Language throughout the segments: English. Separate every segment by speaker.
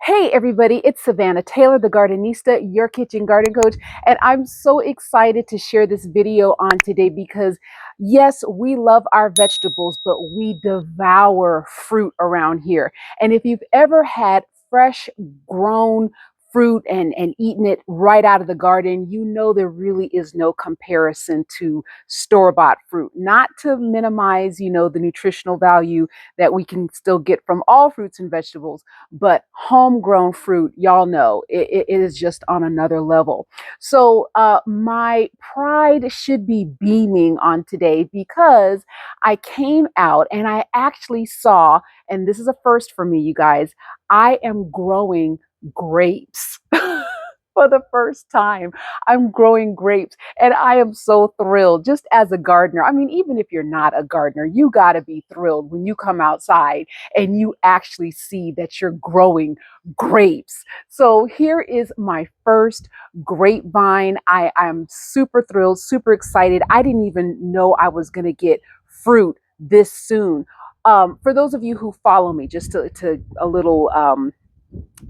Speaker 1: Hey everybody, it's Savannah Taylor, the Gardenista, your kitchen garden coach, and I'm so excited to share this video on today because yes, we love our vegetables, but we devour fruit around here. And if you've ever had fresh grown fruit and eaten it right out of the garden, you know there really is no comparison to store-bought fruit. Not to minimize, the nutritional value that we can still get from all fruits and vegetables, but homegrown fruit, y'all know it is just on another level. So my pride should be beaming on today because I came out and I actually saw, and this is a first for me, you guys, I am growing grapes. For the first time, I'm growing grapes and I am so thrilled just as a gardener. I mean, even if you're not a gardener, you got to be thrilled when you come outside and you actually see that you're growing grapes. So here is my first grapevine. I'm super thrilled, super excited. I didn't even know I was going to get fruit this soon. For those of you who follow me, just to a little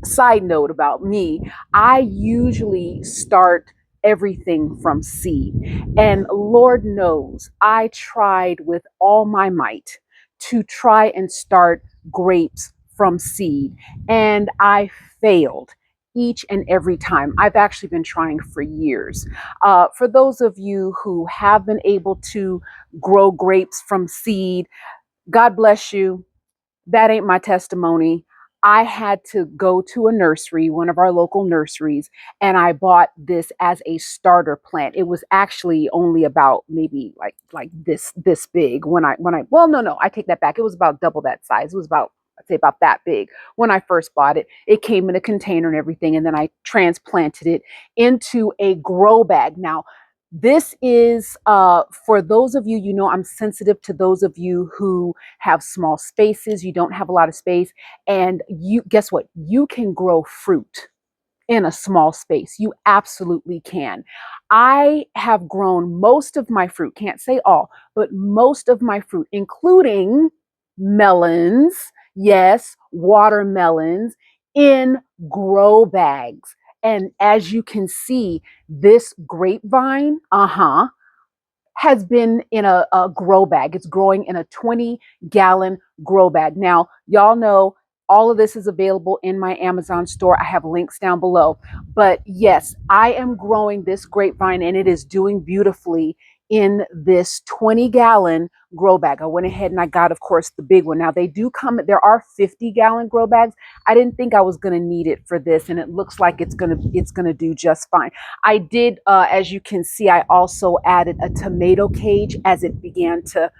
Speaker 1: side note about me, I usually start everything from seed. And Lord knows, I tried with all my might to try and start grapes from seed, and I failed each and every time. I've actually been trying for years. For those of you who have been able to grow grapes from seed, God bless you. That ain't my testimony. I had to go to a nursery, one of our local nurseries, and I bought this as a starter plant. It was actually only about maybe like this big when I well, no, I take that back. It was about double that size. It was about, I'd say, about that big when I first bought it. It came in a container and everything, and then I transplanted it into a grow bag. Now, this is for those of you, I'm sensitive to those of you who have small spaces, you don't have a lot of space, and you guess what? You can grow fruit in a small space. You absolutely can. I have grown most of my fruit, can't say all, but most of my fruit, including melons, yes, watermelons, in grow bags. And as you can see, this grapevine, has been in a grow bag. It's growing in a 20-gallon grow bag. Now, y'all know all of this is available in my Amazon store. I have links down below. But yes, I am growing this grapevine and it is doing beautifully in this 20-gallon grow bag. I went ahead and I got, of course, the big one. Now, they do come, there are 50-gallon grow bags. I didn't think I was going to need it for this, and it looks like it's going to do just fine. I did, as you can see, I also added a tomato cage as it began to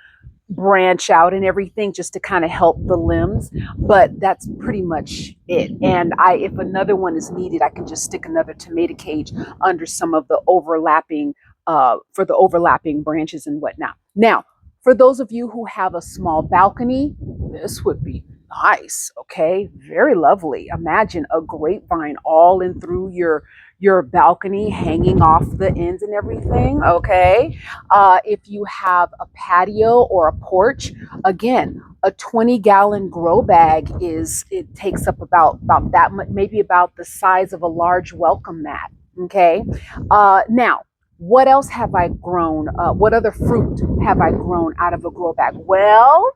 Speaker 1: branch out and everything, just to kind of help the limbs. But that's pretty much it. And if another one is needed, I can just stick another tomato cage under some of the overlapping, for the overlapping branches and whatnot. Now, for those of you who have a small balcony, this would be nice. Okay, very lovely. Imagine a grapevine all in through your balcony, hanging off the ends and everything. Okay, if you have a patio or a porch, again, a 20-gallon grow bag it takes up about that much, maybe about the size of a large welcome mat. Okay, now, what else have I grown? What other fruit have I grown out of a grow bag? Well,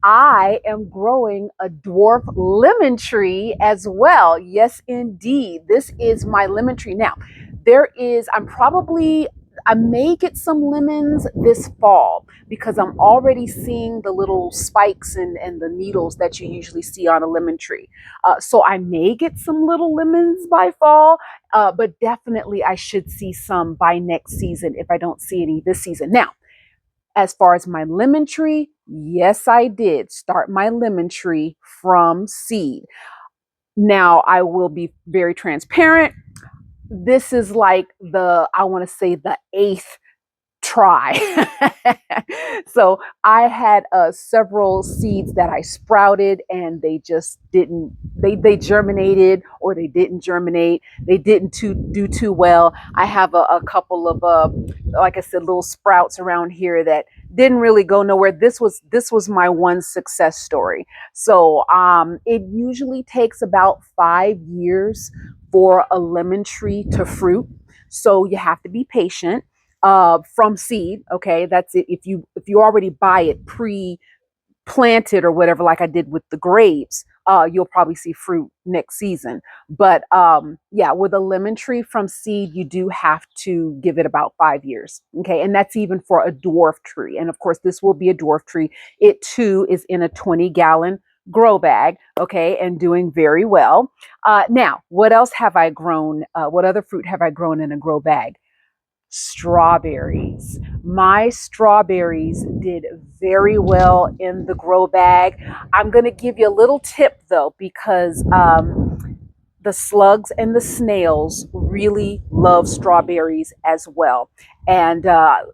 Speaker 1: I am growing a dwarf lemon tree as well. Yes, indeed. This is my lemon tree. Now, I may get some lemons this fall because I'm already seeing the little spikes and the needles that you usually see on a lemon tree. So I may get some little lemons by fall, but definitely I should see some by next season if I don't see any this season. Now, as far as my lemon tree, yes, I did start my lemon tree from seed. Now, I will be very transparent. This is like I want to say the eighth try. So I had several seeds that I sprouted and they just didn't, they germinated or they didn't germinate. They didn't do too well. I have a couple of, like I said, little sprouts around here that didn't really go nowhere. This was my one success story. So it usually takes about 5 years for a lemon tree to fruit. So you have to be patient. From seed, okay, that's it. If you already buy it planted or whatever, like I did with the grapes, you'll probably see fruit next season. But yeah, with a lemon tree from seed, you do have to give it about 5 years. Okay. And that's even for a dwarf tree. And of course, this will be a dwarf tree. It too is in a 20-gallon grow bag. Okay. And doing very well. Now, what else have I grown? What other fruit have I grown in a grow bag? Strawberries. My strawberries did very well in the grow bag. I'm going to give you a little tip though, because the slugs and the snails really love strawberries as well. And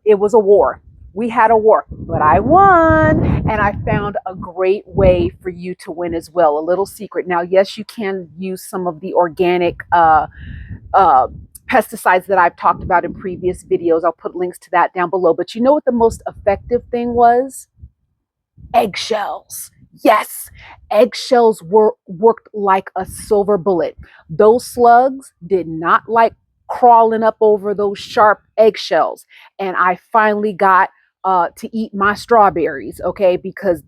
Speaker 1: it was a war. We had a war, but I won. And I found a great way for you to win as well. A little secret. Now, yes, you can use some of the organic uh, pesticides that I've talked about in previous videos. I'll put links to that down below. But you know what the most effective thing was? Eggshells. Yes, eggshells worked like a silver bullet. Those slugs did not like crawling up over those sharp eggshells. And I finally got to eat my strawberries, okay, because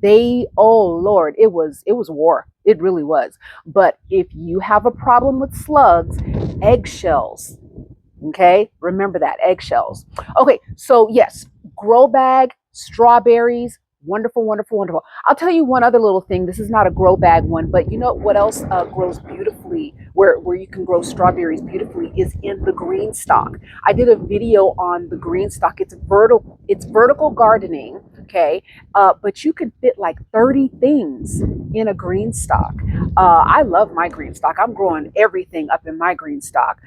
Speaker 1: oh Lord, it was war. It really was. But if you have a problem with slugs, eggshells, okay, remember that, eggshells. Okay, so yes, grow bag, strawberries, wonderful, wonderful, wonderful. I'll tell you one other little thing. This is not a grow bag one, but you know what else grows beautifully, where you can grow strawberries beautifully, is in the green stalk. I did a video on the green stalk. It's vertical gardening, okay, but you can fit like 30 things in a green stalk. I love my green stalk. I'm growing everything up in my green stalk.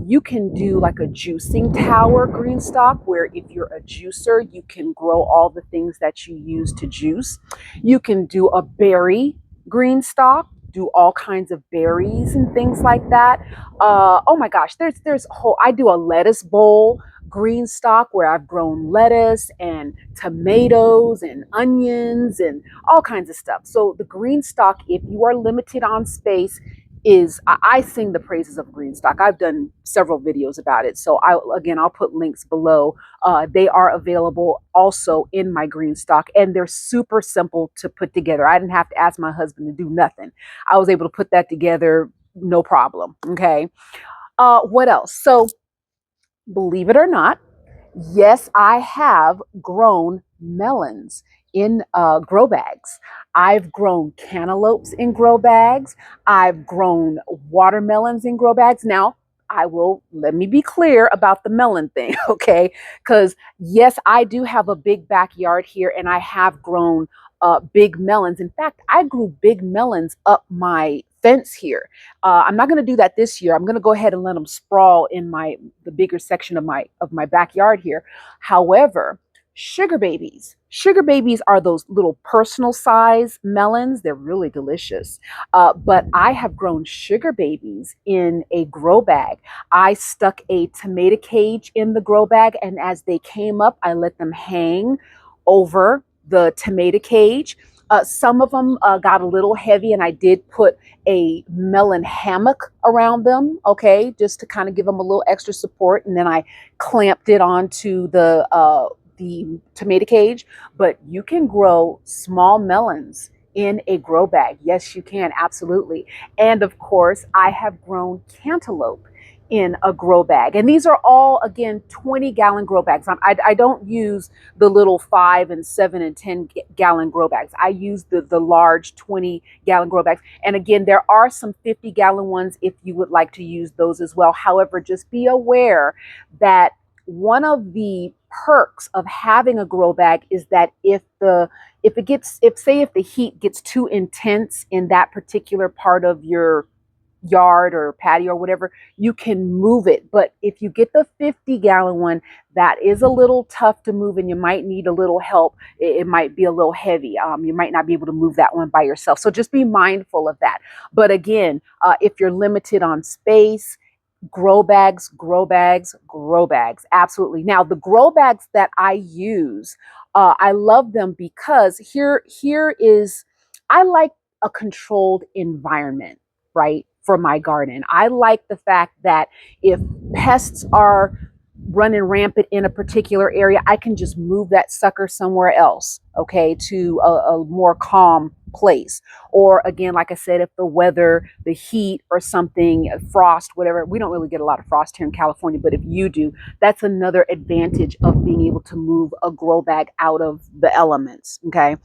Speaker 1: You can do like a juicing tower green stalk, where if you're a juicer, you can grow all the things that you use to juice. You can do a berry green stalk, do all kinds of berries and things like that. Oh my gosh, there's a whole. I do a lettuce bowl green stalk where I've grown lettuce and tomatoes and onions and all kinds of stuff. So the green stalk, if you are limited on space, I sing the praises of Greenstalk. I've done several videos about it. So I'll put links below. They are available also in my Greenstalk, and they're super simple to put together. I didn't have to ask my husband to do nothing. I was able to put that together, no problem. Okay. What else? So believe it or not, yes, I have grown melons in grow bags. I've grown cantaloupes in grow bags. I've grown watermelons in grow bags. Now, let me be clear about the melon thing, okay? Because yes, I do have a big backyard here, and I have grown big melons. In fact, I grew big melons up my fence here. I'm not going to do that this year. I'm going to go ahead and let them sprawl in the bigger section of my backyard here. However, sugar babies. Sugar babies are those little personal size melons. They're really delicious. But I have grown sugar babies in a grow bag. I stuck a tomato cage in the grow bag, and as they came up, I let them hang over the tomato cage. Some of them got a little heavy, and I did put a melon hammock around them, okay, just to kind of give them a little extra support. And then I clamped it onto the tomato cage. But you can grow small melons in a grow bag. Yes, you can, absolutely. And of course, I have grown cantaloupe in a grow bag. And these are all, again, 20-gallon grow bags. I don't use the little 5 and 7 and 10-gallon grow bags. I use the large 20-gallon grow bags. And again, there are some 50-gallon ones if you would like to use those as well. However, just be aware that one of the perks of having a grow bag is that if the heat gets too intense in that particular part of your yard or patio or whatever, you can move it. But if you get the 50-gallon one, that is a little tough to move, and you might need a little help. It might be a little heavy. You might not be able to move that one by yourself. So just be mindful of that. But again, if you're limited on space, Grow bags, grow bags, grow bags. Absolutely. Now, the grow bags that I use, I love them because here is, I like a controlled environment, right, for my garden. I like the fact that if pests are running rampant in a particular area, I can just move that sucker somewhere else, okay, to a more calm place. Or again, like I said, if the weather, the heat or something, frost, whatever, we don't really get a lot of frost here in California, but if you do, that's another advantage of being able to move a grow bag out of the elements, okay?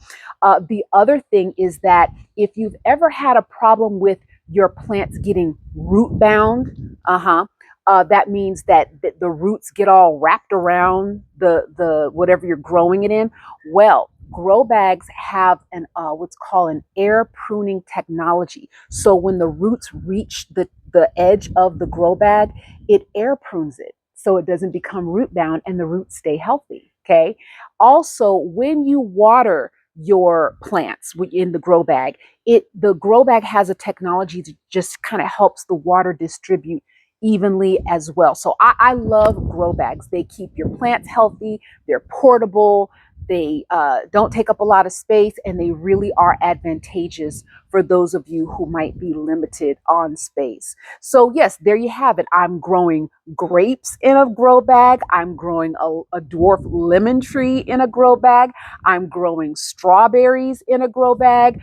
Speaker 1: The other thing is that if you've ever had a problem with your plants getting root bound, that means that the roots get all wrapped around the whatever you're growing it in. Well, grow bags have an what's called an air pruning technology. So when the roots reach the edge of the grow bag, it air prunes it so it doesn't become root bound and the roots stay healthy. Okay. Also, when you water your plants in the grow bag, the grow bag has a technology that just kind of helps the water distribute evenly as well. So I love grow bags. They keep your plants healthy, they're portable, they don't take up a lot of space, and they really are advantageous for those of you who might be limited on space. So yes, there you have it. I'm growing grapes in a grow bag. I'm growing a dwarf lemon tree in a grow bag. I'm growing strawberries in a grow bag,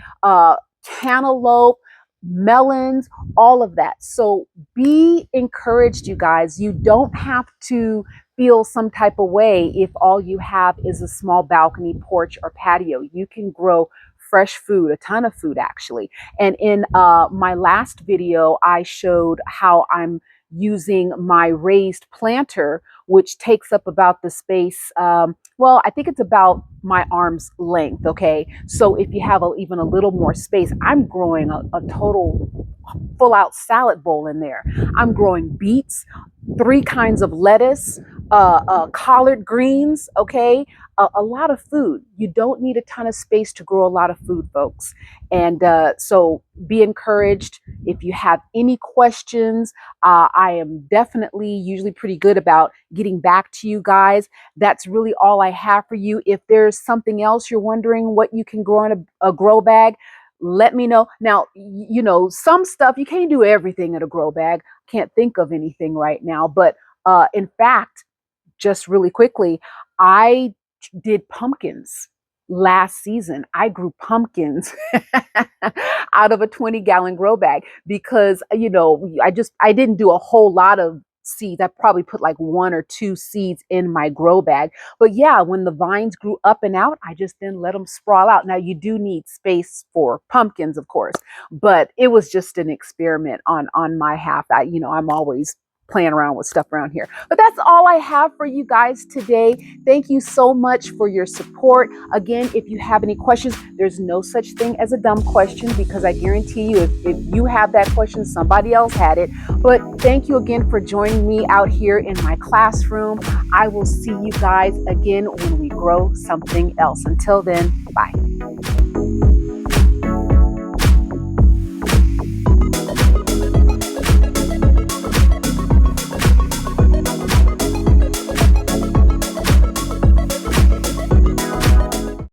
Speaker 1: cantaloupe, melons, all of that. So be encouraged, you guys. You don't have to feel some type of way if all you have is a small balcony, porch, or patio. You can grow fresh food, a ton of food actually. And in my last video, I showed how I'm using my raised planter, which takes up about the space, well, I think it's about my arm's length, okay? So if you have even a little more space, I'm growing a total full out salad bowl in there. I'm growing beets, 3 kinds of lettuce, collard greens, okay? A lot of food. You don't need a ton of space to grow a lot of food, folks. And so be encouraged. If you have any questions, I am definitely usually pretty good about getting back to you guys. That's really all I have for you. If there's something else you're wondering what you can grow in a grow bag, let me know. Now, you know, some stuff you can't do everything in a grow bag. Can't think of anything right now. But in fact, just really quickly, I did pumpkins last season. I grew pumpkins out of a 20-gallon grow bag because, you know, I didn't do a whole lot of seeds. I probably put like 1 or 2 seeds in my grow bag. But yeah, when the vines grew up and out, I just then let them sprawl out. Now you do need space for pumpkins, of course, but it was just an experiment on my half. I'm always playing around with stuff around here. But that's all I have for you guys today. Thank you so much for your support. Again, if you have any questions, there's no such thing as a dumb question because I guarantee you if you have that question, somebody else had it. But thank you again for joining me out here in my classroom. I will see you guys again when we grow something else. Until then, bye.